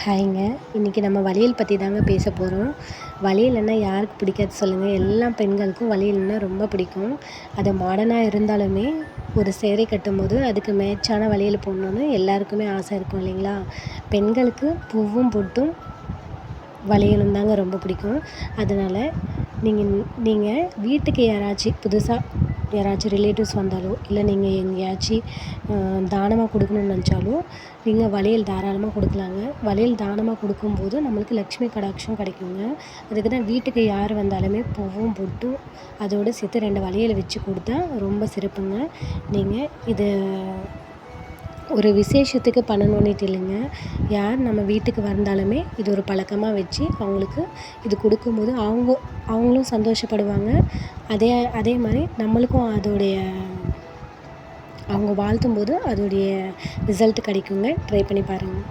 ஹாய்ங்க. இன்றைக்கி நம்ம வளையல் பற்றி தாங்க பேச போகிறோம். வளையல்னா யாருக்கு பிடிக்காது சொல்லுங்கள்? எல்லா பெண்களுக்கும் வளையல்னா ரொம்ப பிடிக்கும். அது மாடர்னாக இருந்தாலுமே ஒரு சேலை கட்டும்போது அதுக்கு மேட்சான வளையல் போடணுன்னு எல்லாருக்குமே ஆசை இருக்கும் இல்லைங்களா? பெண்களுக்கு பூவும் பொட்டும் வளையலும் தாங்க ரொம்ப பிடிக்கும். அதனால் நீங்கள் வீட்டுக்கு யாராச்சும் ரிலேட்டிவ்ஸ் வந்தாலோ இல்லை நீங்கள் எங்கேயாச்சும் தானமாக கொடுக்கணுன்னு நினச்சாலும் நீங்கள் வளையல் தாராளமாக கொடுக்கலாங்க. வளையல் தானமாக கொடுக்கும்போது நம்மளுக்கு லக்ஷ்மி கடாட்சம் கிடைக்குங்க. அதுக்கு தான் வீட்டுக்கு யார் வந்தாலுமே பூவும் பொட்டும் அதோடு சேர்த்து 2 வளையல் வச்சு கொடுத்தா ரொம்ப சிறப்புங்க. நீங்கள் இது ஒரு விசேஷத்துக்கு பண்ணணுன்னுட்டு இல்லைங்க. யார் நம்ம வீட்டுக்கு வந்தாலுமே இது ஒரு பழக்கமாக வச்சு அவங்களுக்கு இது கொடுக்கும்போது அவங்களும் சந்தோஷப்படுவாங்க. அதே மாதிரி நம்மளுக்கும் அவங்க வாழ்த்தும்போது அதோடைய ரிசல்ட் கிடைக்குங்க. ட்ரை பண்ணி பாருங்கள்.